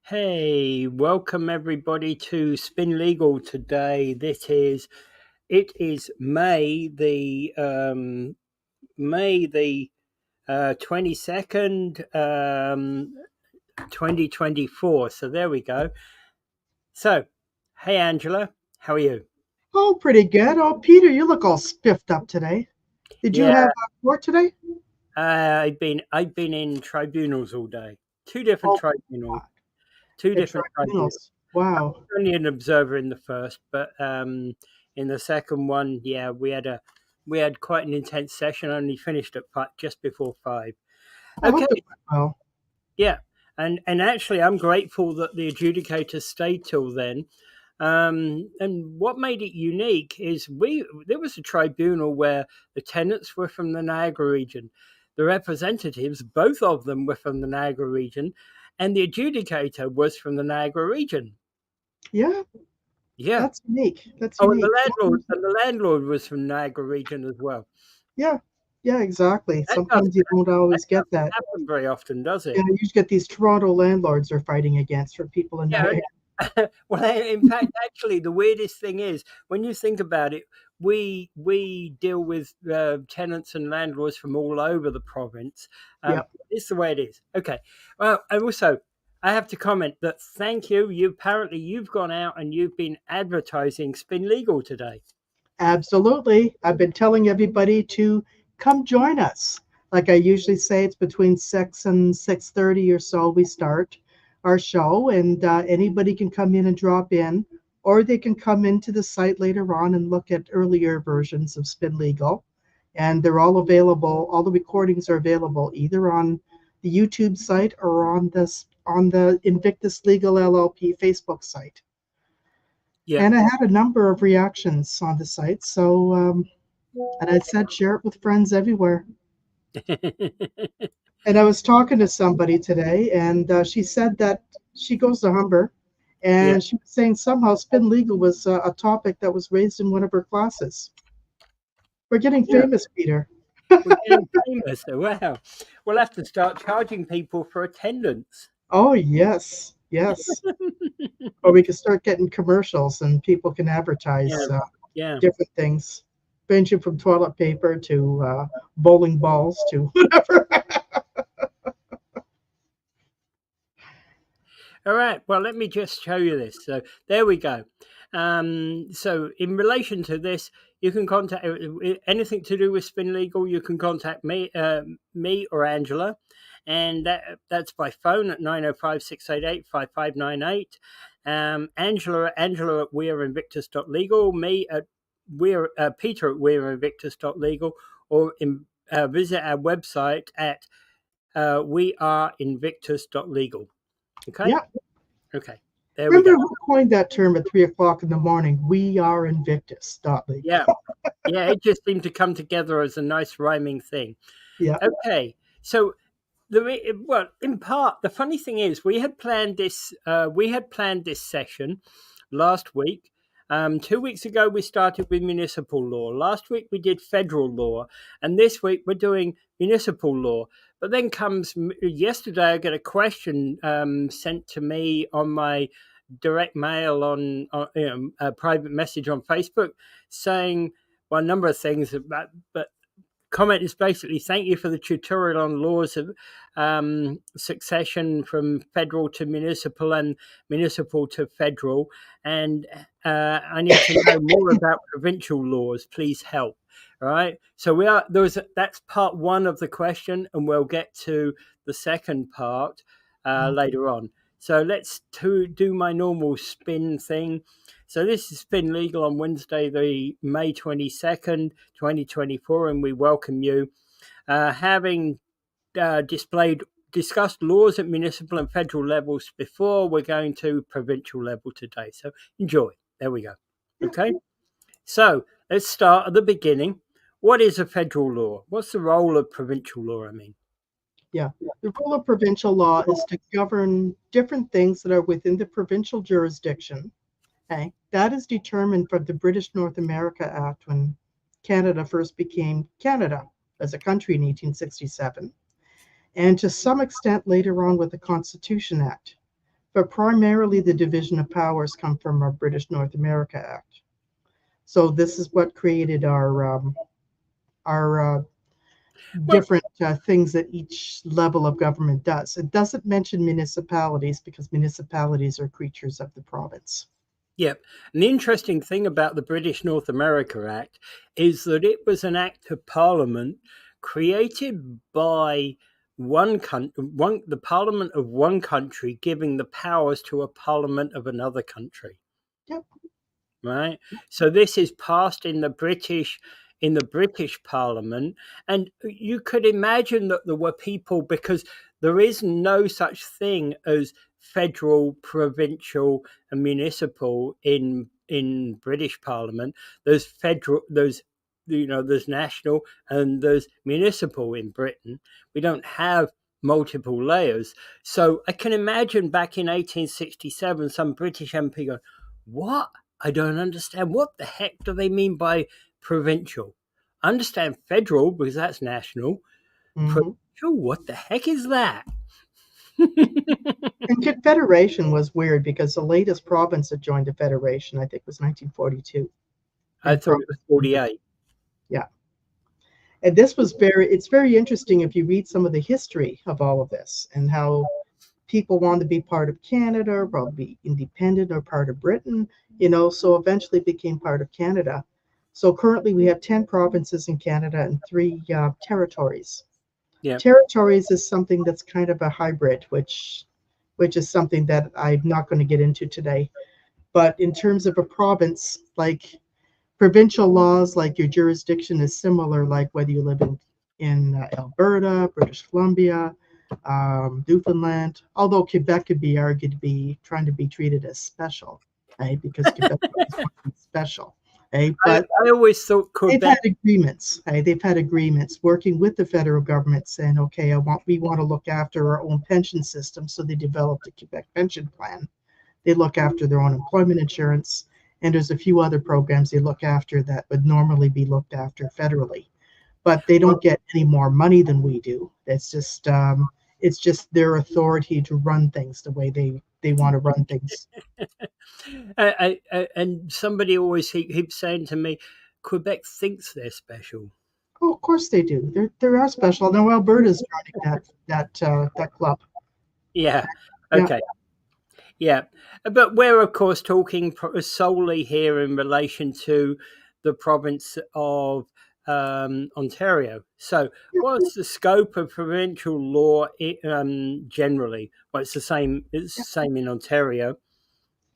Hey, welcome everybody to Spin Legal today. It is May the 22nd, 2024. So there we go. So, hey Angela, how are you? Oh, pretty good. Oh, Peter, you look all spiffed up today. Did you Yeah, have court today? I've been in tribunals all day. Two different Oh, tribunals. God. Two At different tribunals. tribunals. Wow. Only an observer in the first, but in the second one, yeah, we had quite an intense session. Only finished at just before 5. I Okay, hope it went well. yeah, and actually, I'm grateful that the adjudicator stayed till then. And what made it unique is there was a tribunal where the tenants were from the Niagara region, the representatives, both of them were from the Niagara region, and the adjudicator was from the Niagara region. Yeah, Yeah. that's unique. That's Oh, and the unique. landlord and the landlord was from Niagara region as well. Yeah, yeah, exactly. That doesn't Sometimes you don't that always get doesn't that. happen very often, does Yeah, it? you just get these Toronto landlords are fighting against for people in Yeah. Niagara. Well, in fact, actually, the weirdest thing is when you think about it, we deal with tenants and landlords from all over the province. Yeah. It's the way it is. Okay. Well, and also, I have to comment that thank you. You've gone out and you've been advertising Spin Legal today. Absolutely. I've been telling everybody to come join us. Like I usually say, it's between 6 and 6:30 or so we start our show, and anybody can come in and drop in, or they can come into the site later on and look at earlier versions of Spin Legal. And they're all available. All the recordings are available either on the YouTube site or on the Invictus Legal LLP Facebook site. Yeah. And I had a number of reactions on the site. And I said, share it with friends everywhere. And I was talking to somebody today, and she said that she goes to Humber, Yeah. and she was saying somehow spin legal was a topic that was raised in one of her classes. We're getting Yeah. famous, Peter. We're getting famous. Wow. We'll have to start charging people for attendance. Oh, yes, yes. Or we could start getting commercials, and people can Yeah. advertise Yeah. different things, ranging from toilet paper to bowling balls to whatever. All right. Well, let me just show you this. So there we go. So in relation to this, you can contact anything to do with Spin Legal. You can contact me or Angela, and that's by phone at 905-688-5598. Angela at weareinvictus.legal, me at Peter at weareinvictus.legal, or visit our website at weareinvictus.legal. Okay. Yeah. Okay, there we go. Remember who coined that term at 3 o'clock in the morning? We are Invictus. Dot legal. Yeah, yeah, it just seemed to come together as a nice rhyming thing. Yeah. Okay, so well, in part, the funny thing is, we had planned this. We had planned this session last week. 2 weeks ago, we started with municipal law. Last week, we did federal law, and this week we're doing municipal law. But then comes yesterday, I got a question sent to me on my direct mail on a private message on Facebook saying well a number of things about, but comment is basically thank you for the tutorial on laws of succession from federal to municipal and municipal to federal, and I need to know more about provincial laws. Please help. All right. So that's part one of the question, and we'll get to the second part later on. So do my normal spin thing. So this is Spin Legal on Wednesday, the May 22nd, 2024, and we welcome you. Having discussed laws at municipal and federal levels before, we're going to provincial level today. So enjoy. There we go. Okay. So let's start at the beginning. What is a federal law? What's the role of provincial law? I mean, Yeah. The role of provincial law is to govern different things that are within the provincial jurisdiction. Okay. That is determined from the British North America Act when Canada first became Canada as a country in 1867, and to some extent later on with the Constitution Act. but primarily the division of powers come from our British North America Act. So this is what created our Well, different things that each level of government does. It doesn't mention municipalities because municipalities are creatures of the province. yeah. An interesting thing about the British North America Act is that it was an act of parliament created by the parliament of one country giving the powers to a parliament of another country. Yep. Right. So this is passed in the British Parliament, and you could imagine that there were people, because there is no such thing as federal, provincial, and municipal in British Parliament. There's federal, there's national, and there's municipal in Britain. We don't have multiple layers. So I can imagine back in 1867, some British MP go, "What? I don't understand. What the heck do they mean by provincial? I understand federal because that's national. Hmm. Provincial? What the heck is that?" And Confederation was weird because the latest province that joined the Federation, I think, was 1942 I in thought it was province of Quebec. 48. Yeah. And this was it's very interesting if you read some of the history of all of this and how people wanted to be part of Canada, or probably independent or part of Britain, so eventually became part of Canada. So currently we have 10 provinces in Canada and three territories. Yeah. Territories is something that's kind of a hybrid, which is something that I'm not going to get into today. But in terms of a province, like provincial laws, like your jurisdiction is similar, like whether you live in Alberta, British Columbia, Newfoundland. Although Quebec could be argued to be trying to be treated as special, right? Because Quebec always wants to be special, right? But I always thought they've had Quebec. agreements. Right? They've had agreements working with the federal government, saying, "Okay, we want to look after our own pension system." So they developed a Quebec pension plan. They look after their own employment insurance, and there's a few other programs they look after that would normally be looked after federally. But they don't Well, get any more money than we do. It's just their authority to run things the way they want to run things. and somebody always keeps saying to me, Quebec thinks they're special. Oh, of course they do. They are special. Now Alberta's joining that club. Yeah. Yeah, Okay. Yeah, but we're of course talking solely here in relation to the province of Ontario. So, yeah, what's the scope of provincial law generally? Well, it's the same. It's yeah. the same in Ontario.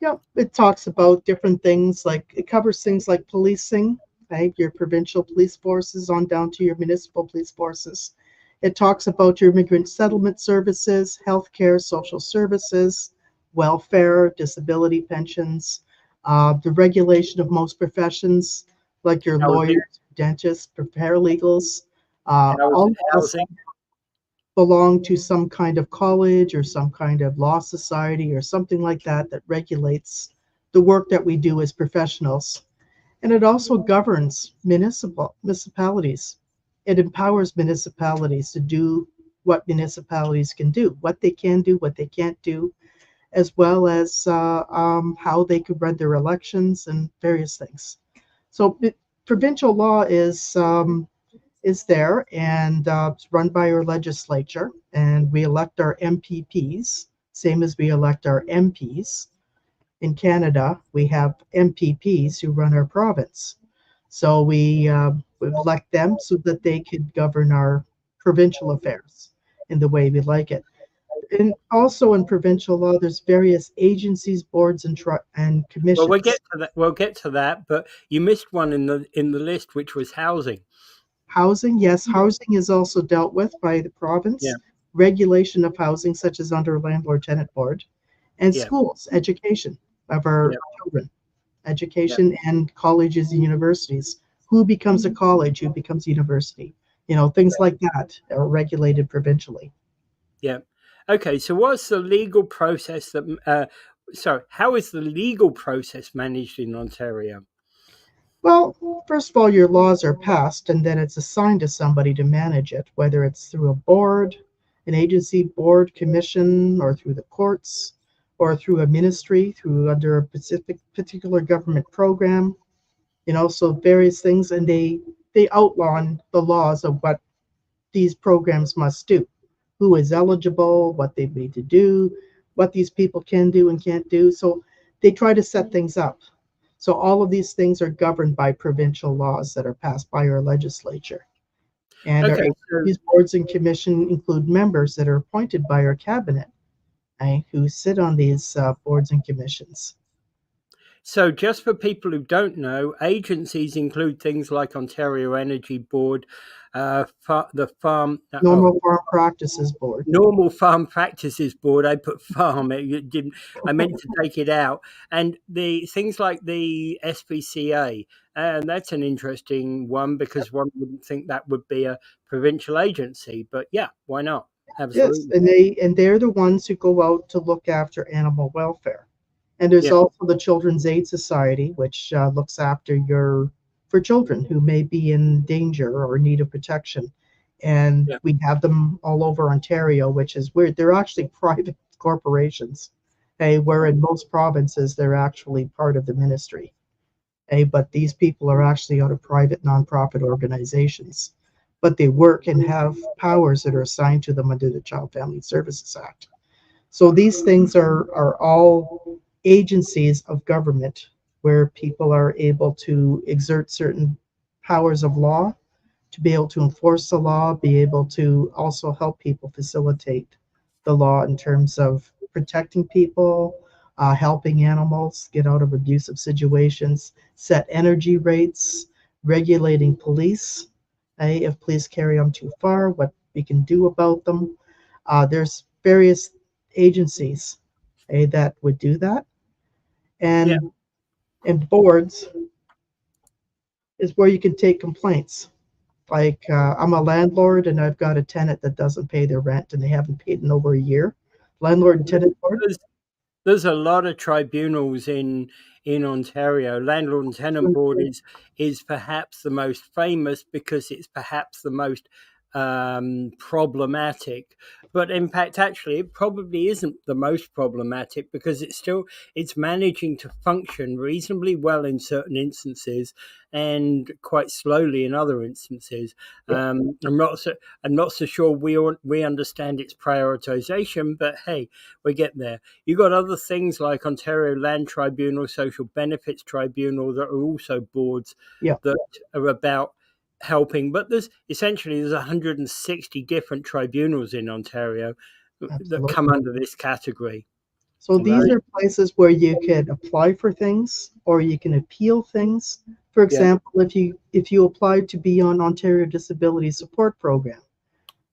Yeah, it talks about different things, like it covers things like policing, right? Your provincial police forces on down to your municipal police forces. It talks about your immigrant settlement services, healthcare, social services, welfare, disability pensions, the regulation of most professions, like your Housing, lawyers, dentists, paralegals. All housing, of us housing. belong to some kind of college or some kind of law society or something like that that regulates the work that we do as professionals. And it also governs municipalities. It empowers municipalities to do what municipalities can do, what they can do, what they can't do, as well as how they could run their elections and various things. So provincial law is there, and it's run by our legislature, and we elect our MPPs, same as we elect our MPs. In Canada, we have MPPs who run our province. So we elect them so that they could govern our provincial affairs in the way we like it. And also in provincial law, there's various agencies, boards, and Well, we'll get commissions. to that. We'll get to that. But you missed one in the list, which was housing. Housing, yes, housing is also dealt with by the Yeah, province. Regulation of housing, such as under landlord tenant board, and yeah, schools, education of our yeah, children, yeah, education and colleges and universities. Who becomes a college? Who becomes a university? Things like that are regulated provincially. yeah. Okay, so what's the legal process that? Sorry, how is the legal process managed in Ontario? Well, first of all, your laws are passed and then it's assigned to somebody to manage it, whether it's through a board, an agency, board, commission, or through the courts, or through a ministry, through under a specific particular government program, so various things, and they outlaw the laws of what these programs must do, who is eligible, what they need to do, what these people can do and can't do. So they try to set things up. So all of these things are governed by provincial laws that are passed by our legislature. And our Okay, so agencies, boards, and commission include members that are appointed by our cabinet, right, who sit on these boards and commissions. So, just for people who don't know, agencies include things like Ontario Energy Board, the Farm, Normal Farm Practices Board. Normal Farm Practices Board. I put farm. It didn't. I meant to take it out. And the things like the SPCA, and that's an interesting one because one wouldn't think that would be a provincial agency, but yeah, why not? Yes, Absolutely. and they're the ones who go out to look after animal welfare. And there's Yeah, also the Children's Aid Society, which looks after your for children who may be in danger or need of protection. And yeah, we have them all over Ontario, which is weird. They're actually private corporations. Okay, where in most provinces they're actually part of the ministry. Okay, but these people are actually out of private nonprofit organizations. But they work and have powers that are assigned to them under the Child Family Services Act. So these things are all agencies of government where people are able to exert certain powers of law, to be able to enforce the law, be able to also help people facilitate the law in terms of protecting people, helping animals get out of abusive situations, set energy rates, regulating police. If police carry them too far, what we can do about them. There's various agencies that would do that, yeah. and boards is where you can take complaints. Like I'm a landlord and I've got a tenant that doesn't pay their rent and they haven't paid in over a year. Landlord and tenant board. There's, there's a lot of tribunals in Ontario. Landlord and Tenant Board is perhaps the most famous because it's perhaps the most problematic. But in fact, actually, it probably isn't the most problematic because it's managing to function reasonably well in certain instances and quite slowly in other instances. Yeah, I'm not so sure we understand its prioritization, but hey, we get there. You got other things like Ontario Land Tribunal, Social Benefits Tribunal that are also boards yeah, that are about helping. But there's 160 different tribunals in Ontario that come absolutely. under this category. So these Right? are places where you can apply for things or you can appeal things. For Yeah. example, if you apply to be on Ontario Disability Support Program,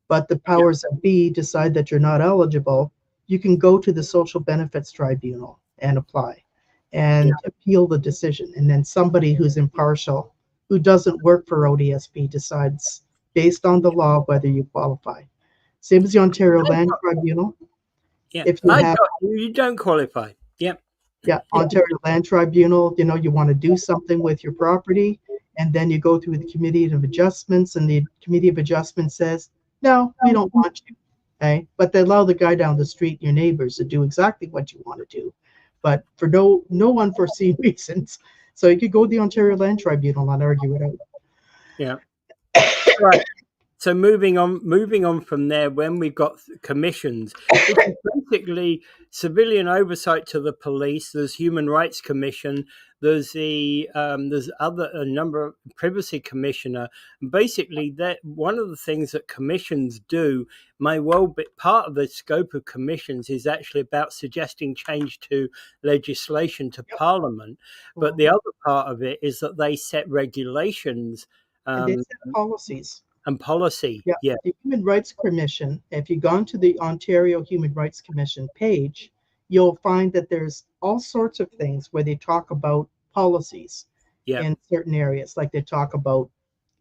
but the Yeah. powers that be decide that you're not eligible, you can go to the Social Benefits Tribunal and apply Yeah. and appeal the decision. And then somebody who's impartial, who doesn't work for ODSP, decides based on the law whether you qualify. Same as the Ontario I Land got, Tribunal. yeah. If you I have got you. You don't qualify. Yep. Yeah, Ontario Land Tribunal, you want to do something with your property, and then you go through the Committee of Adjustments, and the Committee of Adjustment says, no, we don't want you. Okay? But they allow the guy down the street, your neighbors, to do exactly what you want to do, but for no unforeseen reasons. So you could go to the Ontario Land Tribunal and argue it out. Yeah. Right. So moving on from there, when we've got commissions, which is basically civilian oversight to the police. There's Human Rights Commission. There's other a number of privacy commissioner. And basically, that one of the things that commissions do may well be part of the scope of commissions is actually about suggesting change to legislation to Yep. Parliament. But the Mhm. other part of it is that they set regulations And they um, set policies. and policy. Yeah, Yeah. the Human Rights Commission, if you go onto the Ontario Human Rights Commission page, you'll find that there's all sorts of things where they talk about policies Yeah, in certain areas. Like they talk about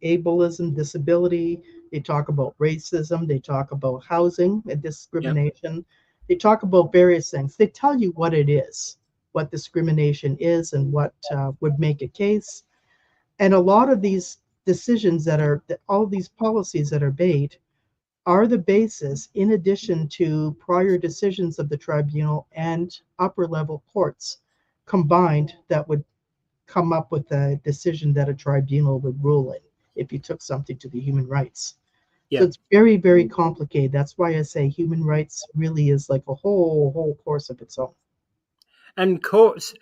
ableism, disability, they talk about racism, they talk about housing and yeah, discrimination, they talk about various things. They tell you what it is, what discrimination is, and what would make a case. And a lot of these decisions all these policies that are made are the basis, in addition to prior decisions of the tribunal and upper level courts combined, that would come up with a decision that a tribunal would rule in if you took something to the human rights. So Yeah. it's very, very complicated. That's why I say human rights really is like a whole course of its own. And courts,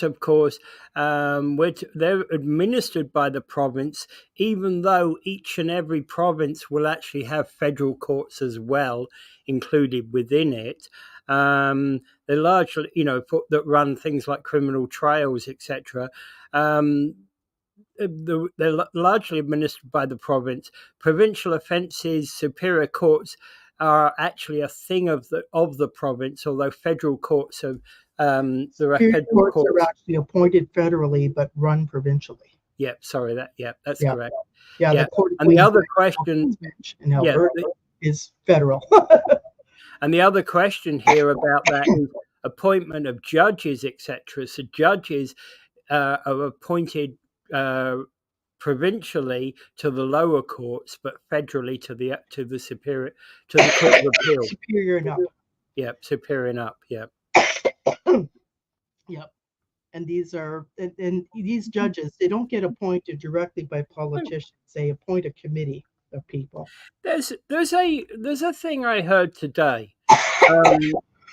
of course, which they're administered by the province, even though each and every province will actually have federal courts as well included within it. They're largely, that run things like criminal trials, etc. Um, they're largely administered by the province. Provincial offences, superior courts are actually a thing of the province, although federal courts are there are Superior federal courts are courts. actually appointed federally but run provincially. Yeah, sorry, that's Yeah, correct. yeah. The Yeah, Court of and the Queen's other Bench, question, in yeah, Alberta is federal. and the other question here about that is appointment of judges, etc. So judges are appointed provincially to the lower courts, but federally to the superior to the Court of Appeal. Superior and up. Yeah, superior and up. Yeah. Yep. And these judges, they don't get appointed directly by politicians. They appoint a committee of people. There's a thing I heard today,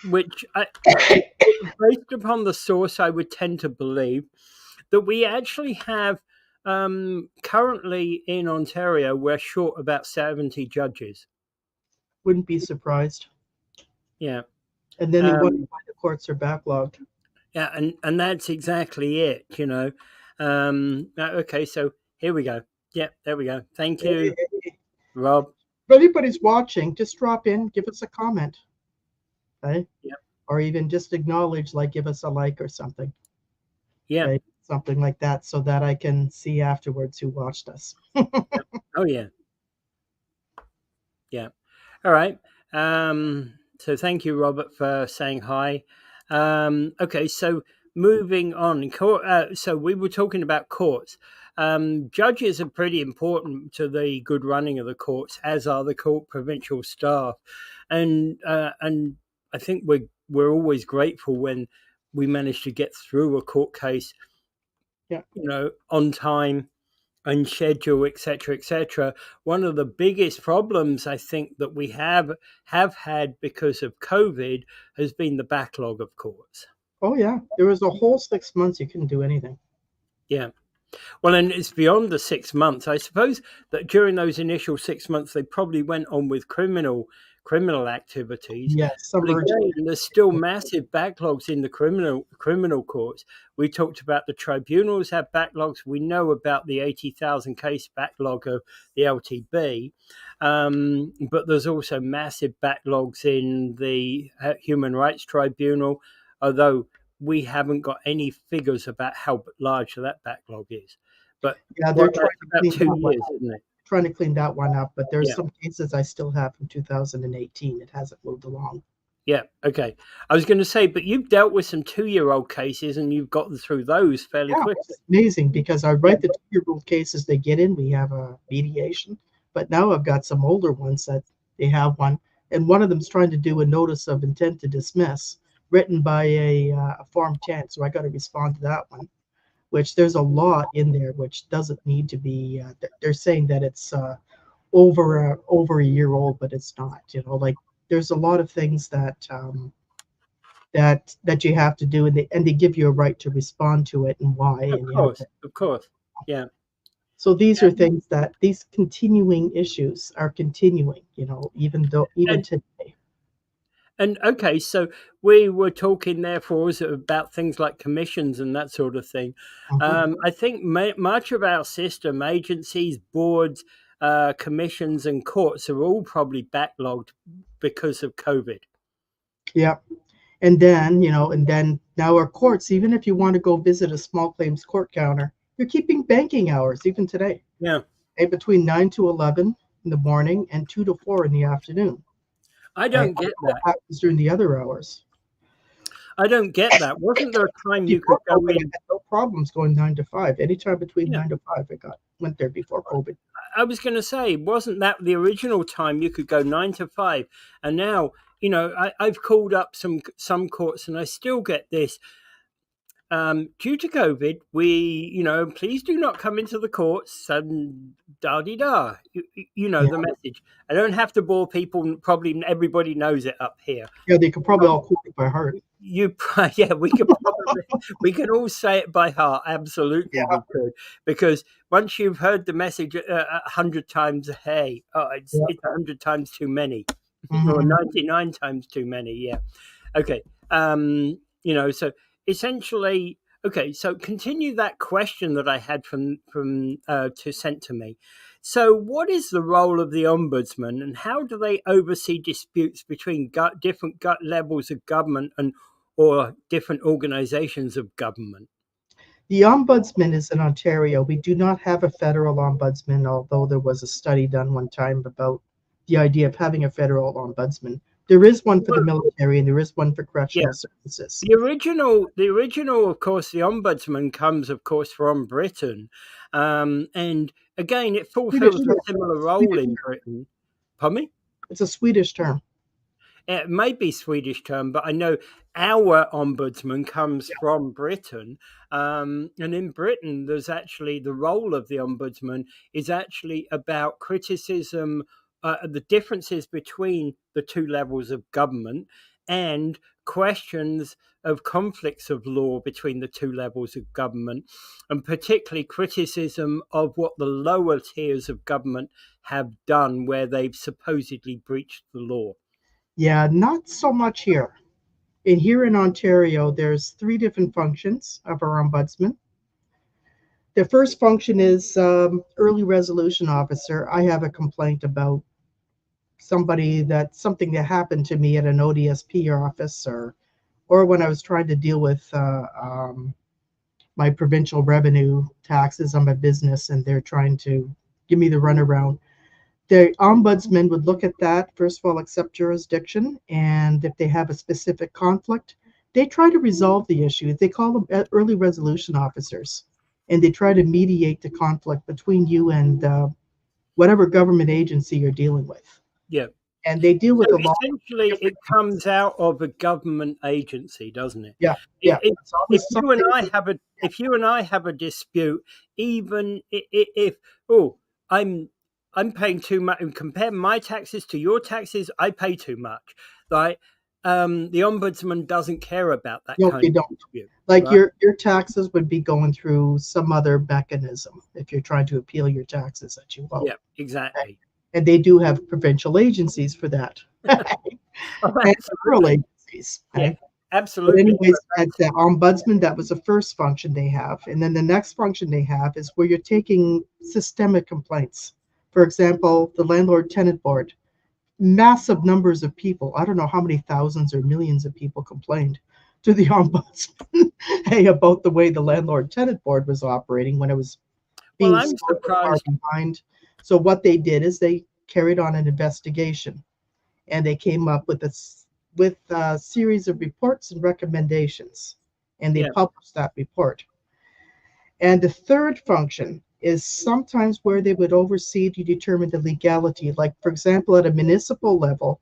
which based upon the source, I would tend to believe that we actually have currently in Ontario, we're short about 70 judges. Wouldn't be surprised. Yeah. And then they wonder Um, why the courts are backlogged. yeah, and that's exactly it, Okay, so here we go. Yeah, there we go. Thank you, If Rob. anybody's watching, just drop in, give us a comment, okay? Yeah. Or even just acknowledge, like give us a like or something. Yeah. Okay? Something like that, so that I can see afterwards who watched us. Oh, yeah. Yeah. All right. So thank you, Robert, for saying hi. Okay, so moving on. So we were talking about courts. Judges are pretty important to the good running of the courts, as are the provincial staff, and I think we're always grateful when we manage to get through a court case, Yeah. On time and schedule, etc., etc. One of the biggest problems I think that we have had because of COVID has been the backlog of courts. Oh yeah, there was a whole 6 months you couldn't do anything. Yeah. Well, and it's beyond the 6 months. I suppose that during those initial 6 months, they probably went on with criminal activities. Yes, some But urgent. again, there's still massive backlogs in the criminal courts. We talked about the tribunals have backlogs. We know about the 80,000 case backlog of the LTB, but there's also massive backlogs in the Human Rights Tribunal, although we haven't got any figures about how large that backlog is. But Yeah, they're trying to about clean 2 that one years, up. isn't it? Trying to clean that one up, but there's Yeah. some cases I still have from 2018. It hasn't moved along. Yeah. Okay. I was going to say, but you've dealt with some 2-year-old cases and you've gotten through those fairly Yeah, quickly. it's amazing because I write the 2-year-old cases they get in. We have a mediation, but now I've got some older ones that they have one, and one of them's trying to do a notice of intent to dismiss written by a Form 10. So I got to respond to that one, which there's a lot in there which doesn't need to be. They're saying that it's over a year old, but it's not. Like there's a lot of things that you have to do, and they give you a right to respond to it and why, Of and you have course. to. Of course. Yeah. So these are things that these continuing issues are continuing, even And today. okay, so we were talking therefore about things like commissions and that sort of thing. Mhm. I think much of our system, agencies, boards, commissions, and courts are all probably backlogged because of COVID. Yeah. And then now our courts, even if you want to go visit a small claims court counter, you're keeping banking hours even today, Yeah. between 9 to 11 in the morning and 2 to 4 in the afternoon. I Okay? don't get What that. happens during the other hours? I don't get that. Wasn't there a time you could Before go COVID, I in? had no problems going 9 to 5. Anytime between Yeah, 9 to 5, I went there before COVID. I was going to say, wasn't that the original time you could go 9 to 5? And now, I've called up some courts, and I still get this. Due to COVID, please do not come into the courts and da di da. Yeah, The message. I don't have to bore people. Probably everybody knows it up here. yeah, they could probably all quote it by heart. Yeah, we can all say it by heart. Absolutely, Yeah, we could, because once you've heard the message 100 times, hey, it's yeah. 100 times too many, or Hmm. 99 times too many. Yeah. Okay. So essentially, okay. So continue that question that I had from to sent to me. So, what is the role of the ombudsman, and how do they oversee disputes between different levels of government and or different organizations of government? The ombudsman is in Ontario. We do not have a federal ombudsman, although there was a study done one time about the idea of having a federal ombudsman. There is one for the Well, military and there is one for yeah. correctional services. The original, of course, the ombudsman comes, of course, from Britain, and again, it Swedish fulfills a term. similar role Swedish in term. Britain. Pardon me? It's a Swedish term. It may be Swedish term, but I know our ombudsman comes from Britain, and in Britain, there's actually the role of the ombudsman is actually about criticism, the differences between the two levels of government, and questions of conflicts of law between the two levels of government, and particularly criticism of what the lower tiers of government have done where they've supposedly breached the law. Yeah, not so much here. And here in Ontario, there's three different functions of our ombudsman. The first function is early resolution officer. I have a complaint about something that happened to me at an ODSP office, or when I was trying to deal with my provincial revenue taxes on my business, and they're trying to give me the runaround. The ombudsman would look at that, first of all, accept jurisdiction, and if they have a specific conflict, they try to resolve the issue. They call them early resolution officers, and they try to mediate the conflict between you and whatever government agency you're dealing with. Yeah. And they deal with So a lot of essentially, different it comes cases. out of a government agency, doesn't it? Yeah, If, yeah. if, It's if always you and something. I have a if you and I have a dispute, even if oh I'm paying too much, and compare my taxes to your taxes, I pay too much, right? The ombudsman doesn't care about that No, kind they of don't. dispute, Like right? your taxes would be going through some other mechanism if you're trying to appeal your taxes that you owe. Yeah, exactly. And they do have provincial agencies for that. Oh, And federal absolutely. agencies. Yeah, Okay? But absolutely. anyways, at the ombudsman, that was the first function they have. And then the next function they have is where you're taking systemic complaints. For example, the landlord tenant board, massive numbers of people. I don't know how many thousands or millions of people complained to the ombudsman hey, about the way the landlord tenant board was operating when it was Well, being I'm so far surprised. behind. So what they did is they carried on an investigation, and they came up with a series of reports and recommendations, and they Yeah, published that report. And the third function is sometimes where they would oversee to determine the legality. Like, for example, at a municipal level,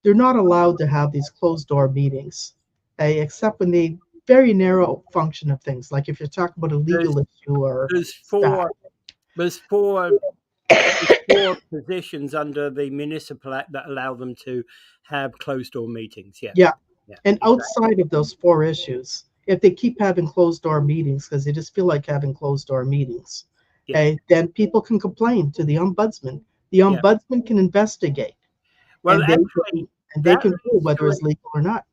they're not allowed to have these closed door meetings, except when they very narrow function of things, like if you're talking about a there's legal issue or there's staff. four there's four positions under the Municipal Act that allow them to have closed door meetings. Yeah, Yeah. yeah, And exactly. outside of those four issues, if they keep having closed door meetings because they just feel like having closed door meetings, Yeah, okay, then people can complain to the ombudsman. The yeah. ombudsman can investigate, Well, and actually, they that can rule leads whether to it's legal or not.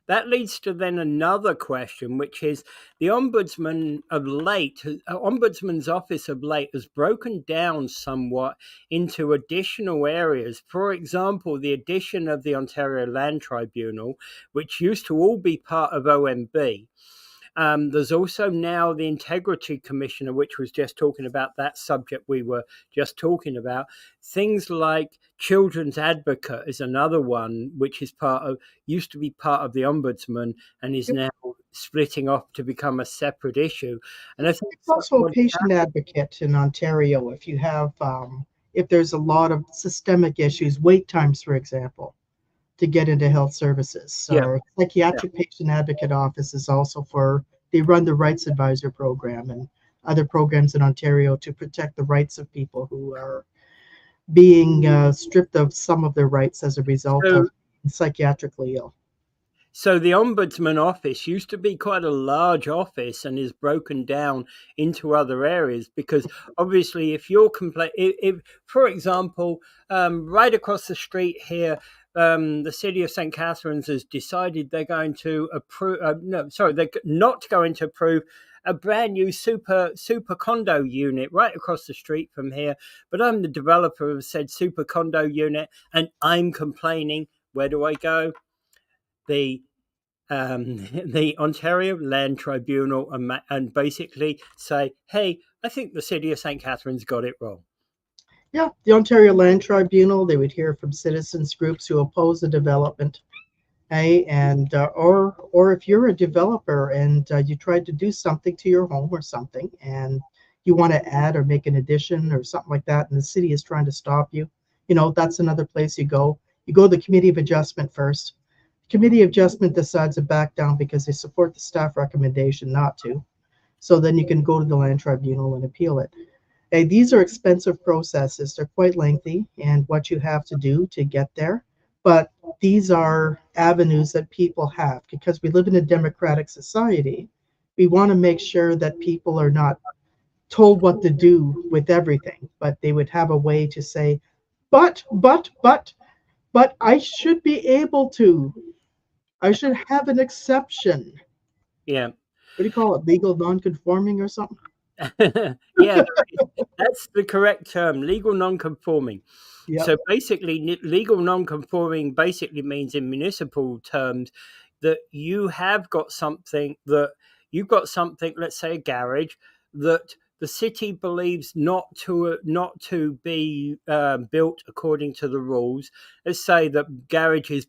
then another question, which is the ombudsman's office of late has broken down somewhat into additional areas. For example, the addition of the Ontario Land Tribunal, which used to all be part of OMB. There's also now the Integrity Commissioner, which was just talking about that subject we were just talking about. Things like Children's Advocate is another one, which is used to be part of the Ombudsman and is now splitting off to become a separate issue. And I think There's also a patient advocate in Ontario if you have if there's a lot of systemic issues, wait times, for example, to get into health services. yeah, Or yeah. psychiatric patient advocate office is also they run the Rights Advisor program and other programs in Ontario to protect the rights of people who are being stripped of some of their rights as a result of So psychiatrically ill. So the ombudsman office used to be quite a large office and is broken down into other areas because obviously if you're if for example, right across the street here, the city of St. Catharines has decided they're going to approve. No, sorry, they're not going to approve a brand new super condo unit right across the street from here. But I'm the developer of said super condo unit, and I'm complaining. Where do I go? The the Ontario Land Tribunal and basically say, hey, I think the city of St. Catharines got it wrong. Yeah, the Ontario Land Tribunal, they would hear from citizens groups who oppose the development. Hey, and or if you're a developer and you tried to do something to your home or something, and you want to add or make an addition or something like that, and the city is trying to stop you, that's another place you go. You go to the Committee of Adjustment first. Committee of Adjustment decides to back down because they support the staff recommendation not to. So then you can go to the Land Tribunal and appeal it. Hey, these are expensive processes. They're quite lengthy and what you have to do to get there. But these are avenues that people have because we live in a democratic society. We want to make sure that people are not told what to do with everything, but they would have a way to say, but I should be able to. I should have an exception. Yeah. What do you call it? Legal non-conforming or something? Yeah, that's the correct term, legal non-conforming. Yep. So basically, legal non-conforming basically means in municipal terms that you've got something, let's say a garage, that the city believes not to be built according to the rules. Let's say that garages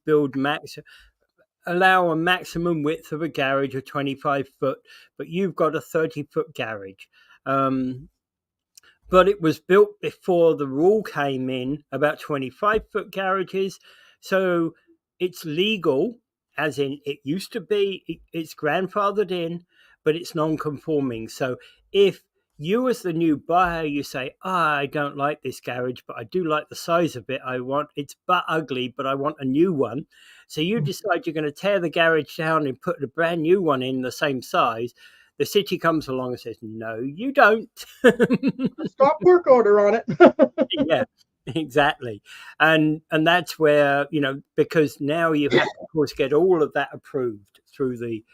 allow a maximum width of a garage of 25 foot, but you've got a 30-foot garage. Um, but it was built before the rule came in about 25-foot garages. So it's legal, as in it used to be, it's grandfathered in, but it's non conforming. So if you, as the new buyer, you say, I don't like this garage, but I do like the size of it. It's but ugly, but I want a new one. So you decide you're going to tear the garage down and put a brand new one in the same size. The city comes along and says, no, you don't. Stop work order on it. Yeah, exactly. And that's where, because now you have to, of course, get all of that approved through the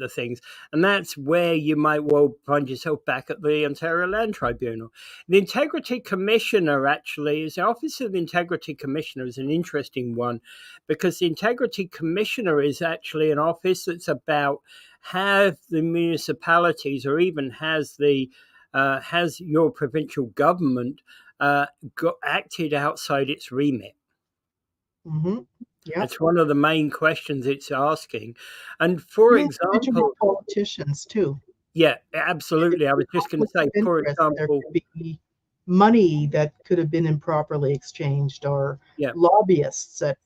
things, and that's where you might well find yourself back at the Ontario Land Tribunal. The Integrity Commissioner actually is the Office of the Integrity Commissioner is an interesting one, because the Integrity Commissioner is actually an office that's about have the municipalities or even has your provincial government acted outside its remit? Mm-hmm. Yeah. It's one of the main questions it's asking. And for Individual example, politicians too. yeah, If absolutely. I was just going to conflicts of say, for interest, there example, could be money that could have been improperly exchanged or yeah. lobbyists that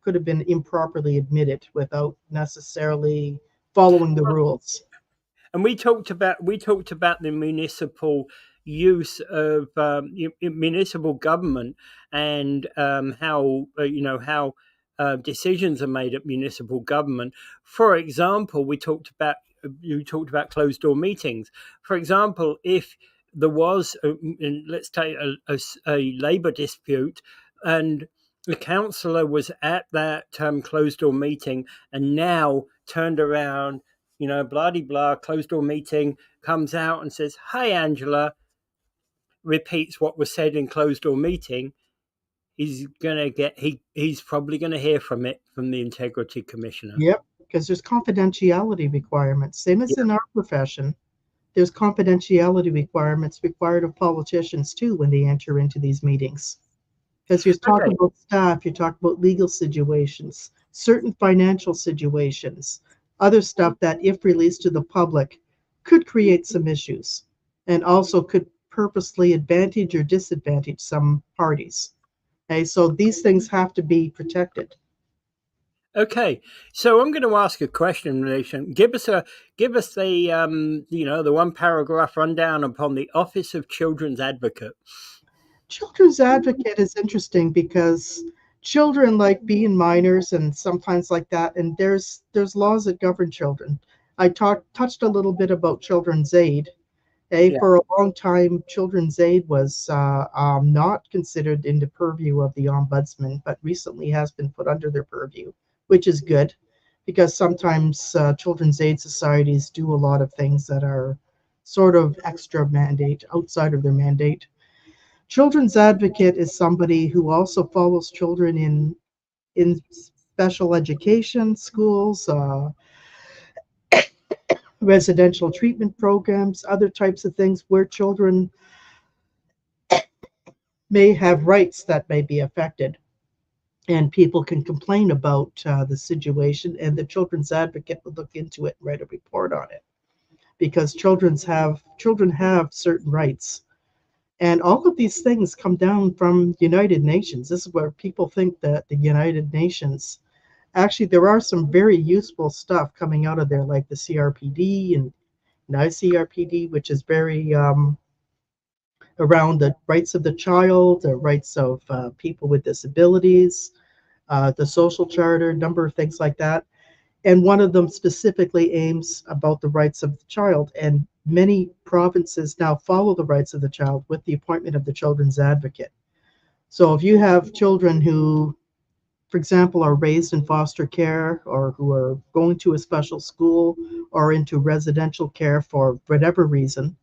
could have been improperly admitted without necessarily following the rules. And we talked about the municipal use of municipal government and how decisions are made at municipal government. For example, we talked about you talked about closed door meetings. For example, if there was, let's take a labour dispute, and the councillor was at that closed door meeting and now turned around, blah de blah, closed door meeting, comes out and says, "Hi, Angela," repeats what was said in closed door meeting. He's probably gonna hear from the integrity commissioner. Yep. because there's confidentiality requirements. Same as in our profession, there's confidentiality requirements required of politicians too when they enter into these meetings. Because you're talking Okay. about staff, you're talking about legal situations, certain financial situations, other stuff that, if released to the public, could create some issues and also could purposely advantage or disadvantage some parties. Okay, so these things have to be protected. Okay, so I'm going to ask a question in relation. Give us the the one paragraph rundown upon the Office of Children's Advocate. Children's advocate is interesting because children like being minors and sometimes like that, and there's laws that govern children. I touched a little bit about children's aid. Yeah. For a long time, children's aid was not considered in the purview of the ombudsman, but recently has been put under their purview, which is good because sometimes children's aid societies do a lot of things that are sort of extra mandate, outside of their mandate. Children's advocate is somebody who also follows children in special education schools, residential treatment programs, other types of things where children may have rights that may be affected. And people can complain about the situation, and the children's advocate will look into it and write a report on it because children have certain rights. And all of these things come down from United Nations. This is where people think that the United Nations, actually, there are some very useful stuff coming out of there, like the CRPD and ICRPD, which is very around the rights of the child, the rights of people with disabilities, the social charter, number of things like that. And one of them specifically aims about the rights of the child. And many provinces now follow the rights of the child with the appointment of the children's advocate. So if you have children who, for example, are raised in foster care or who are going to a special school or into residential care for whatever reason,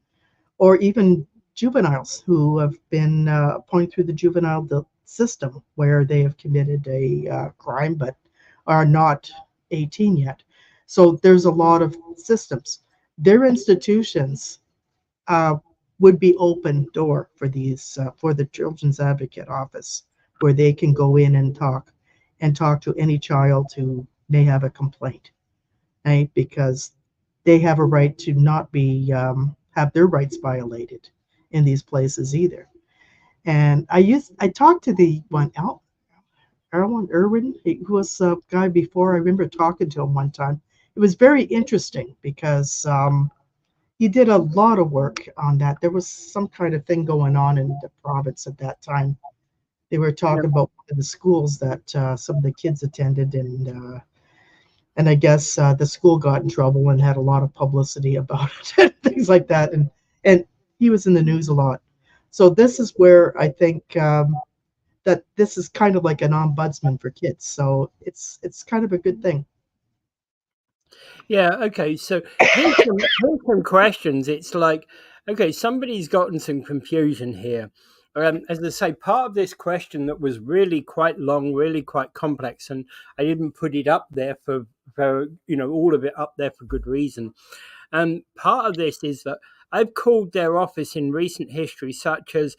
or even juveniles who have been appointed through the juvenile system where they have committed a crime but are not 18 yet. So there's a lot of systems. Their institutions uh, would be open door for these for the Children's Advocate Office, where they can go in and talk to any child who may have a complaint, right? Because they have a right to not be have their rights violated in these places either. And I talked to the one Erwin Irwin, who was a guy before. I remember talking to him one time. It was very interesting because he did a lot of work on that. There was some kind of thing going on in the province at that time. They were Yeah. talking about the schools that some of the kids attended, and I guess the school got in trouble and had a lot of publicity about it, and things like that. And he was in the news a lot. So this is where I think that this is kind of like an ombudsman for kids. So it's kind of a good thing. Yeah, okay. So here's some questions. It's like, okay, somebody's gotten some confusion here. As I say, part of this question that was really quite long, really quite complex, and I didn't put it up there for all of it up there for good reason. And part of this is that I've called their office in recent history, such as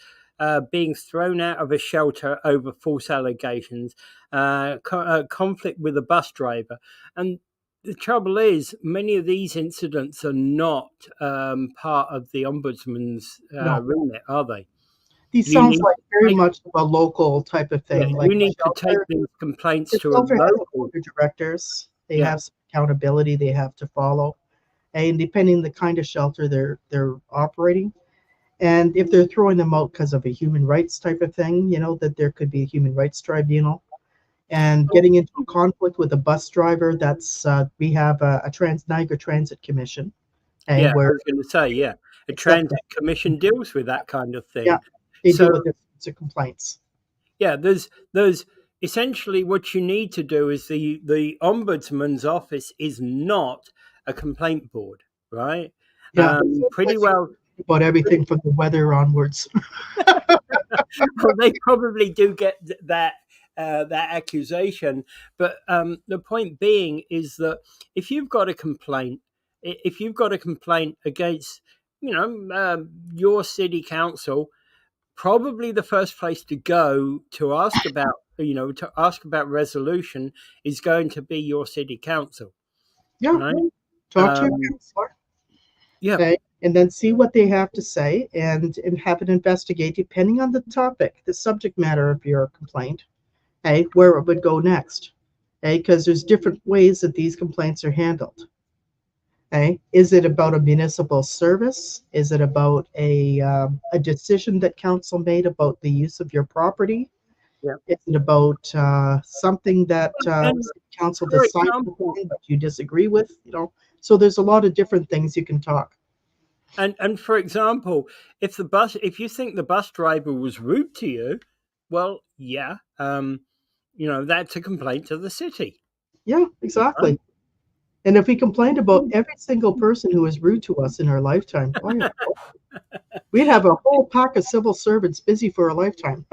being thrown out of a shelter over false allegations, conflict with a bus driver. And the trouble is, many of these incidents are not part of the ombudsman's No, remit, are they? these You sounds need like to very take, much of a local type of yeah, thing, like you the need to take shelter. these complaints The to a shelter has a local. board of directors. They Yeah, have some accountability they have to follow, and depending the kind of shelter they're operating, and if they're throwing them out because of a human rights type of thing, that there could be a human rights tribunal. And getting into a conflict with a bus driver, that's we have a Trans Niagara Transit Commission, yeah. I where was going to say, yeah, a accept transit commission deals with that kind of yeah, thing. they deal So with this sorts of complaints. yeah, there's essentially what you need to do is the ombudsman's office is not a complaint board, right? Yeah, there's some Pretty place you well. can about everything from the weather onwards. Well, they probably do get that that accusation. But the point being is that if you've got a complaint, if you've got a complaint against, your city council, probably the first place to go to ask about, resolution is going to be your city council, Yeah, right? talk to your Um, counselor, yeah, okay, and then see what they have to say, and have it investigate depending on the topic, the subject matter of your complaint, okay, where it would go next, okay, because there's different ways that these complaints are handled. Okay, is it about a municipal service? Is it about a decision that council made about the use of your property? yeah. Is it about something that And city council for decided example, upon but you disagree with? So there's a lot of different things you can talk. and for example, if you think the bus driver was rude to you, well, yeah, that's a complaint to the city, Yeah, exactly. right? And if we complained about every single person who was rude to us in our lifetime, oh yeah, we'd have a whole pack of civil servants busy for a lifetime.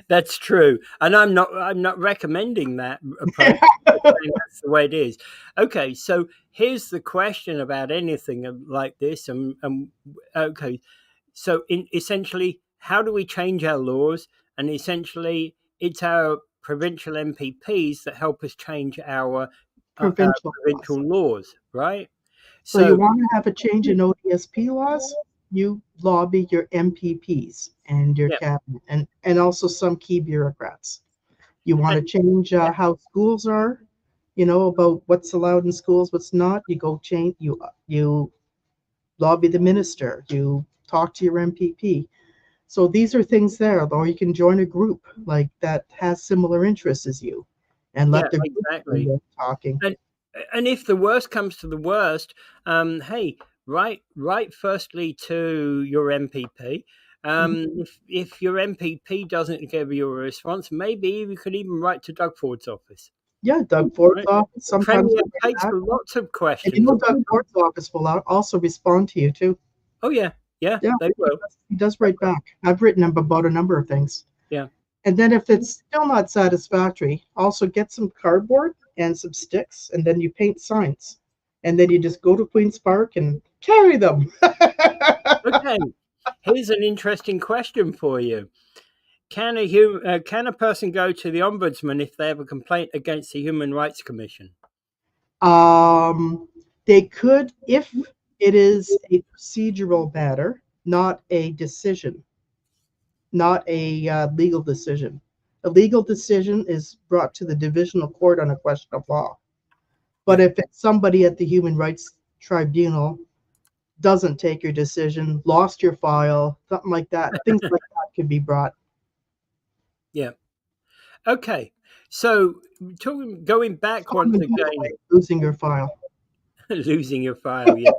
That's true, and I'm not recommending that approach. I'm just saying that's the way it is. Okay, so here's the question about anything like this, and okay, so essentially, how do we change our laws? And essentially, it's our provincial MPPs that help us change our Provincial laws. provincial laws, right? So you So want to have a change in ODSP laws? You lobby your MPPs and your yeah, cabinet, and also some key bureaucrats. You want to and change yeah, how schools are, about what's allowed in schools, what's not. You go change. You lobby the minister. You talk to your MPP. So these are things there, or you can join a group like that has similar interests as you, and yeah, let the group do exactly. the talking. And and if the worst comes to the worst, hey, write firstly to your MPP. Mhm. If your MPP doesn't give you a response, maybe you could even write to Doug Ford's office. Yeah, Doug Ford's Right? office. The Sometimes Premier they write takes back. lots of And questions. Doug Ford's office will also respond to you too. Oh yeah, yeah, Yeah, they will. he does write back. I've written him about a number of things. Yeah, And then if it's still not satisfactory, also get some cardboard and some sticks, and then you paint signs. And then you just go to Queen's Park and carry them. okay. Here's an interesting question for you. Can a person go to the ombudsman if they have a complaint against the Human Rights Commission? They could, if it is a procedural matter, not a decision, not a legal decision. A legal decision is brought to the divisional court on a question of law. But Yeah, if it's somebody at the Human Rights Tribunal doesn't take your decision, lost your file, something like that, things like that could be brought. yeah. Okay. So going back once Common, by the again, way, losing your file. losing your file, yeah.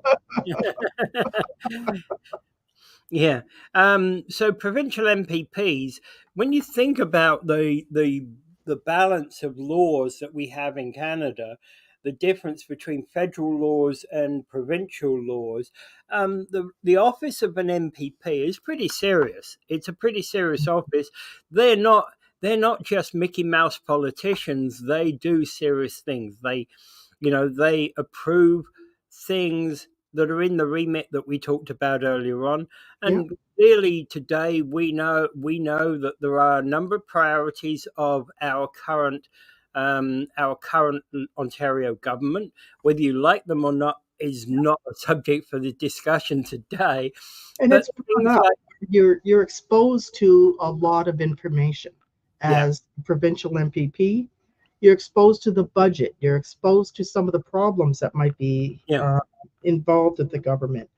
Yeah. So provincial MPPs, when you think about the balance of laws that we have in Canada, the difference between federal laws and provincial laws, the office of an MPP is pretty serious. It's a pretty serious office. They're not they're not just Mickey Mouse politicians. They do serious things. They approve things that are in the remit that we talked about earlier on. Yeah. And clearly today we know that there are a number of priorities of our current Ontario government. Whether you like them or not is not a subject for the discussion today. And But it's brought things up. like You're exposed to a lot of information yeah, as provincial MPP. You're exposed to the budget. You're exposed to some of the problems that might be yeah, involved with the government.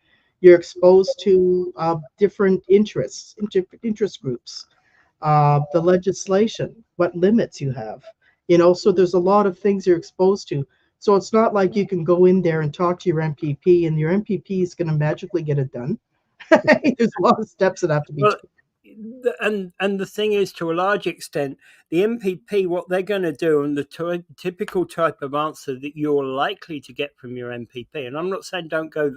You're exposed to different interests, interest groups, the legislation, what limits you have. So there's a lot of things you're exposed to. So it's not like you can go in there and talk to your MPP and your MPP is going to magically get it done. There's a lot of steps that have to be well, taken. and the thing is, to a large extent, the MPP, what they're going to do, and the typical type of answer that you're likely to get from your MPP, and I'm not saying don't go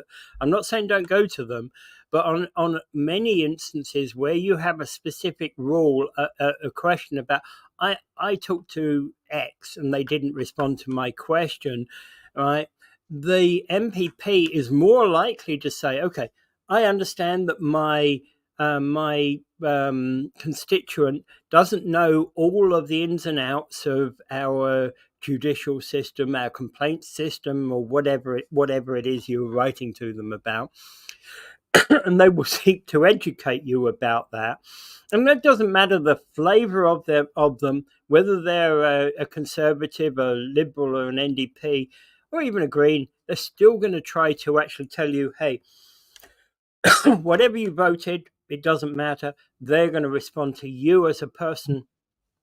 to them, But on many instances where you have a specific rule, a question about, I talked to X and they didn't respond to my question, right? The MPP is more likely to say, okay, I understand that my constituent doesn't know all of the ins and outs of our judicial system, our complaint system, or whatever it is you're writing to them about, and they will seek to educate you about that. And that doesn't matter the flavour of them, whether they're a conservative, a liberal, or an NDP, or even a Green. They're still going to try to actually tell you, hey, whatever you voted, it doesn't matter. They're going to respond to you as a person,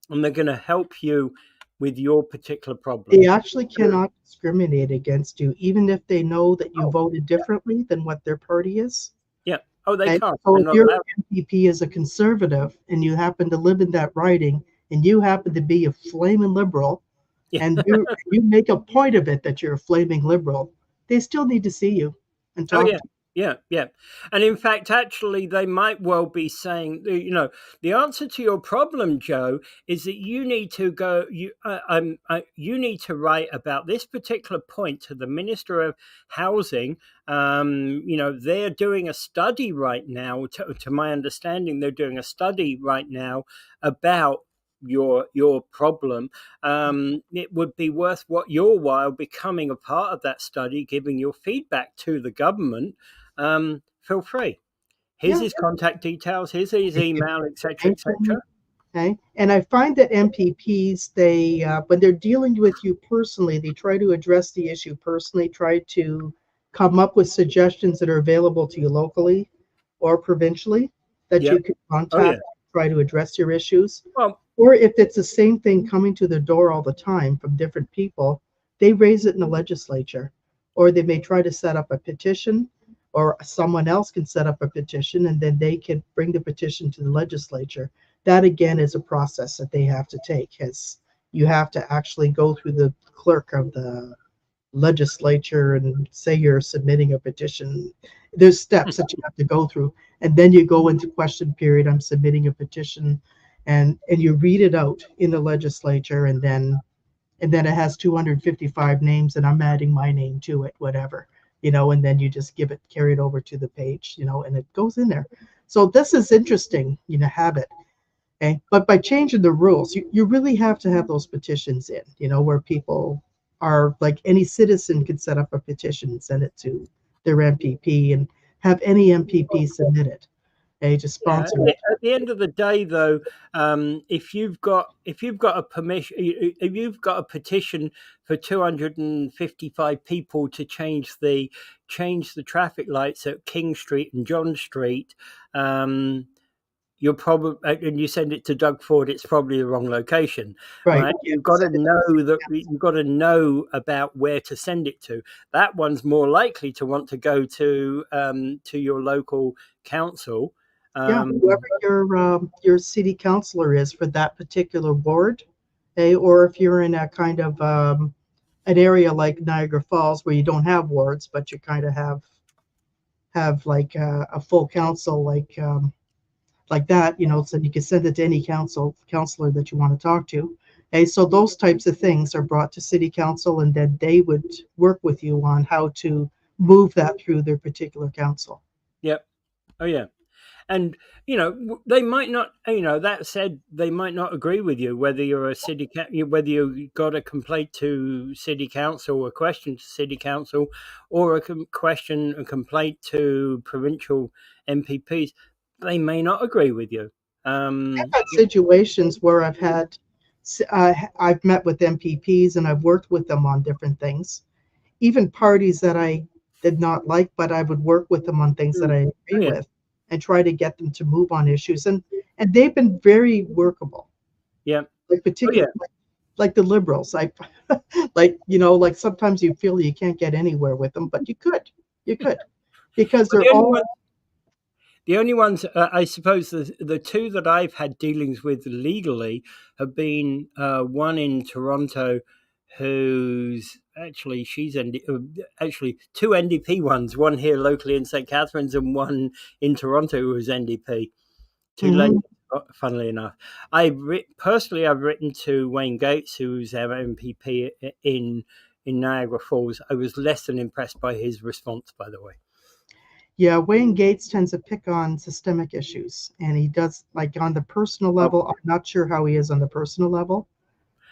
and they're going to help you with your particular problem. They actually cannot discriminate against you, even if they know that you Oh, voted differently than what their party is. yeah. Oh, they Okay? can't. So They're if not your allowed. MPP is a conservative and you happen to live in that riding and you happen to be a flaming liberal Yeah. and you make a point of it that you're a flaming liberal, they still need to see you and Oh, talk yeah. to Yeah, yeah. And in fact, actually, they might well be saying, the answer to your problem, Joe, is that you need to go. You need to write about this particular point to the Minister of Housing. They're doing a study right now. To my understanding, they're doing a study right now about your problem. It would be worth what your while becoming a part of that study, giving your feedback to the government. Feel free. Here's you. his contact details. Here's his Yeah, give email, me etc., information. etc. Okay. And I find that MPPs, they when they're dealing with you personally, they try to address the issue personally, try to come up with suggestions that are available to you locally or provincially that Yep. you can Oh yeah. contact, try to address your issues. Well, Or if it's the same thing coming to their door all the time from different people, they raise it in the legislature. Or they may try to set up a petition, or someone else can set up a petition, and then they can bring the petition to the legislature. That again is a process that they have to take, as you have to actually go through the clerk of the legislature and say you're submitting a petition. There's steps that you have to go through, and then you go into question period. I'm submitting a petition, and you read it out in the legislature, and then it has 255 names, and I'm adding my name to it, whatever, and then you just give it, carry it over to the page, and it goes in there. So this is interesting, have it. Okay. But by changing the rules, you really have to have those petitions in, where people are like any citizen could set up a petition and send it to their MPP and have any MPP submit it. Okay, just yeah. sponsor it. At the end of the day, though, if you've got a permission, if you've got a petition for 255 people to change the traffic lights at King Street and John Street, you're probably, and you send it to Doug Ford, it's probably the wrong location, Right. right? You You've got to send it to the know city that council. you've got to know about where to send it to. That one's more likely to want to go to your local council. Yeah, Um, whoever your city councilor is for that particular ward, or if you're in a kind of an area like Niagara Falls where you don't have wards, but you kind of have like a full council, like that, so you can send it to any counselor that you want to talk to. Okay, so those types of things are brought to city council, and then they would work with you on how to move that through their particular council. yep. Oh yeah. And they might not. That said, they might not agree with you whether you're a whether you got a complaint to city council, a question to city council, or a a complaint to provincial MPPs. They may not agree with you. I've Um, had situations where I've met with MPPs and I've worked with them on different things, even parties that I did not like, but I would work with them on things that I oh agree yeah, with and try to get them to move on issues. And they've been very workable, yeah, like oh yeah. particular, like the liberals. Like sometimes you feel you can't get anywhere with them, but you could, because Well, they're all the only ones, I suppose, the two that I've had dealings with legally have been one in Toronto, who's actually actually two NDP ones, one here locally in St. Catharines and one in Toronto who was NDP. Two ladies, Mhm. funnily enough. Personally, I've written to Wayne Gates, who's our MPP in Niagara Falls. I was less than impressed by his response, by the way. Yeah, Wayne Gates tends to pick on systemic issues, and he does like on the personal Oh, level. I'm not sure how he is on the personal level,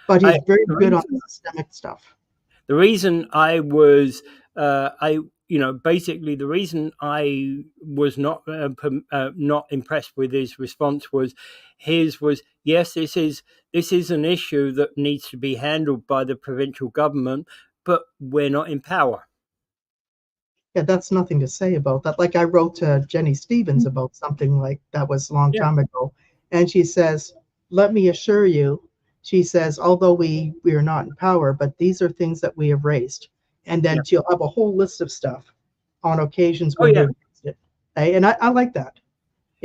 but I he's very the good on reason systemic stuff. the reason I was I basically the reason I was not impressed with his response was his was yes, this is an issue that needs to be handled by the provincial government, but we're not in power. Yeah, that's nothing to say about that. Like I wrote to Jenny Stevens about something like that was a long Yeah, time ago, and she says, "Let me assure you," she says, "although we are not in power, but these are things that we have raised." And yeah. then she'll have a whole list of stuff on occasions Oh when yeah. they've raised it. And I like that.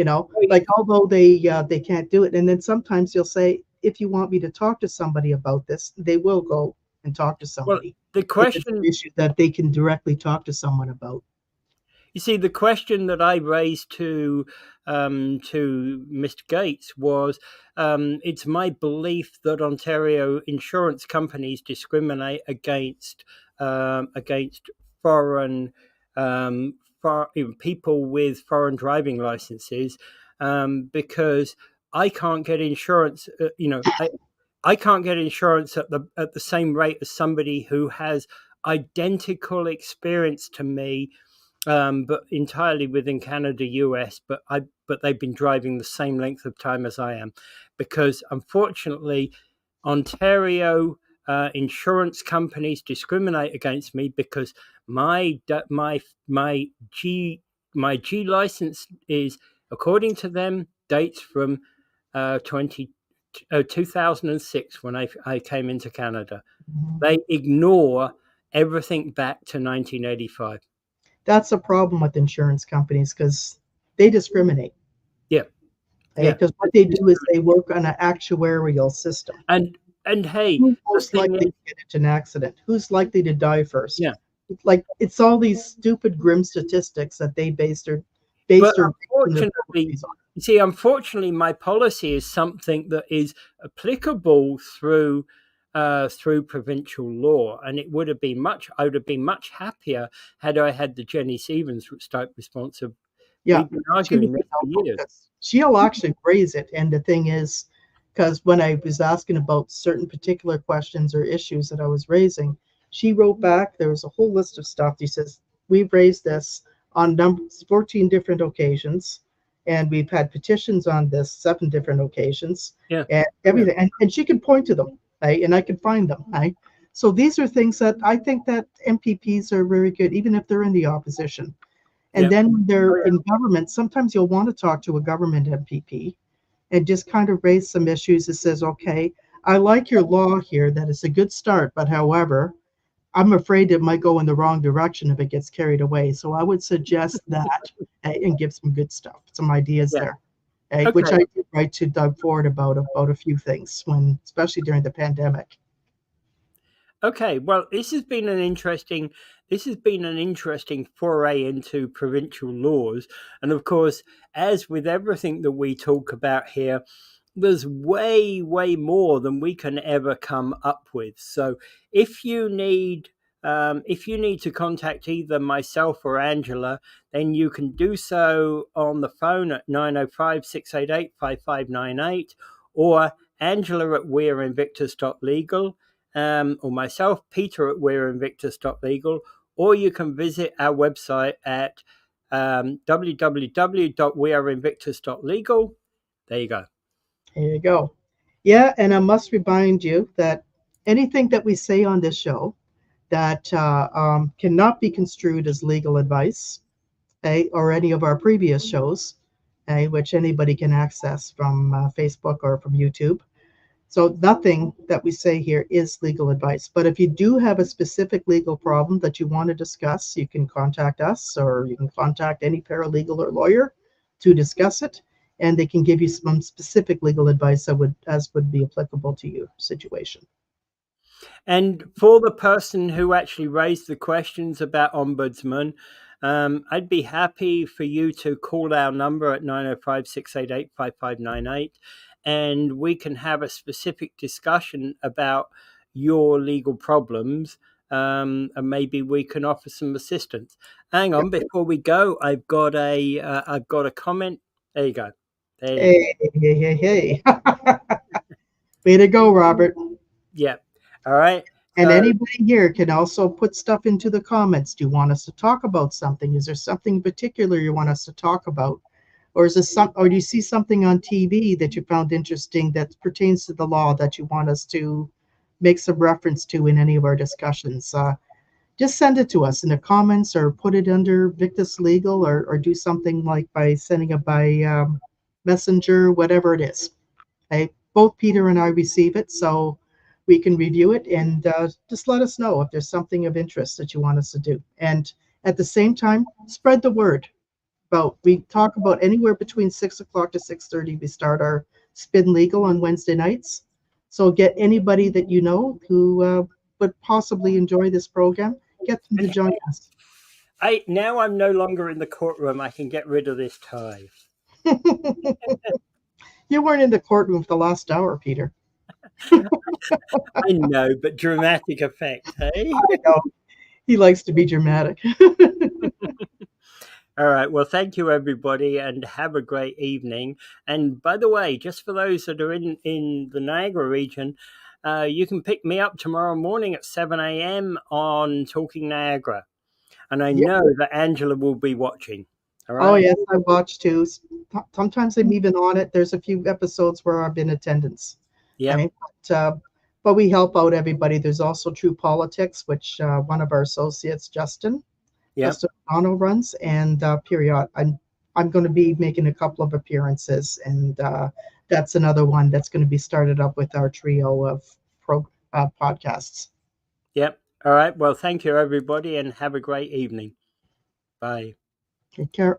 Oh, Like although they can't do it, and then sometimes you'll say, if you want me to talk to somebody about this, they will go and talk to well, somebody the if it's question an issue that they can directly talk to someone about. You see, the question that I raised to Mr. Gates was, it's my belief that Ontario insurance companies discriminate against foreign um, people with foreign driving licenses because I can't get insurance. I can't get insurance at the same rate as somebody who has identical experience to me, but entirely within Canada, US. But they've been driving the same length of time as I am, because unfortunately, Ontario insurance companies discriminate against me because my my G license is, according to them, dates from 2006 when I came into Canada. Mhm. They ignore everything back to 1985. That's a problem with insurance companies because they discriminate. Yeah, yeah. Because what they do is they work on an actuarial system. And and hey, Who's the most thing likely is, to get into an accident? Who's likely to die first? yeah. Like it's all these stupid, grim statistics that they But base their and their unfortunately, policies on. you see, unfortunately, my policy is something that is applicable through provincial law, and I would have been much happier had I had the Jenny Stevens type response of, Yeah, we've been she would arguing be this for helpful years. because she'll actually raise it. And the thing is, because when I was asking about certain particular questions or issues that I was raising, she wrote back. There was a whole list of stuff. She says, "We've raised this on 14 different occasions, and we've had petitions on this 7 different occasions, Yeah, and yeah, everything." And she could point to them, right? And I could find them, right? So these are things that I think that MPPs are very good, even if they're in the opposition. And yeah. then when they're Oh yeah, in government, sometimes you'll want to talk to a government MPP and just kind of raise some issues that says, okay, I like your law here, that is a good start, but however, I'm afraid it might go in the wrong direction if it gets carried away. So I would suggest that and give some good stuff, some ideas yeah. there, which Okay. I did write to Doug Ford about a few things when, especially during the pandemic. Okay, well, this has been an interesting foray into provincial laws, and of course, as with everything that we talk about here, there's way, way more than we can ever come up with. So, if you need if you need to contact either myself or Angela, then you can do so on the phone at 905-688-5598, or Angela at weareinvictus.legal, or myself, Peter at weareinvictus.legal, or you can visit our website at www.weareinvictus.legal. There you go. There you go. Yeah, and I must remind you that anything that we say on this show that cannot be construed as legal advice, or any of our previous shows, which anybody can access from Facebook or from YouTube. So nothing that we say here is legal advice. But if you do have a specific legal problem that you want to discuss, you can contact us or you can contact any paralegal or lawyer to discuss it, and they can give you some specific legal advice that would be applicable to your situation. And for the person who actually raised the questions about ombudsman, I'd be happy for you to call our number at 905-688-5598, and we can have a specific discussion about your legal problems, and maybe we can offer some assistance. Hang on, before we go, I've got a comment. There you go. There you go. Hey, hey, hey, hey. Way to go, Robert. Yeah. All right. And So anybody here can also put stuff into the comments. Do you want us to talk about something? Is there something particular you want us to talk about? Or is this some, or do you see something on TV that you found interesting that pertains to the law that you want us to make some reference to in any of our discussions? Just send it to us in the comments or put it under Victus Legal, or do something like by sending it by Messenger, whatever it is. Both Peter and I receive it, so we can review it and just let us know if there's something of interest that you want us to do. And at the same time, spread the word. We talk about anywhere between 6 o'clock to 6:30. We start our Spin Legal on Wednesday nights. So get anybody that you know who would possibly enjoy this program, get them to and join us. I'm no longer in the courtroom. I can get rid of this tie. You weren't in the courtroom for the last hour, Peter. I know, but dramatic effect, hey? I know. He likes to be dramatic. All right. Well, thank you, everybody, and have a great evening. And by the way, just for those that are in the Niagara region, you can pick me up tomorrow morning at 7 a.m. on Talking Niagara. And I Yep. know that Angela will be watching. All Oh, right. yes, I watch too. Sometimes I'm even on it. There's a few episodes where I've been in attendance. Yep. Right? But we help out everybody. There's also True Politics, which one of our associates, Yep. Justin O'Donnell runs, and period. I'm going to be making a couple of appearances, and that's another one that's going to be started up with our trio of podcasts. Yep. All right. Well, thank you, everybody, and have a great evening. Bye. Take care.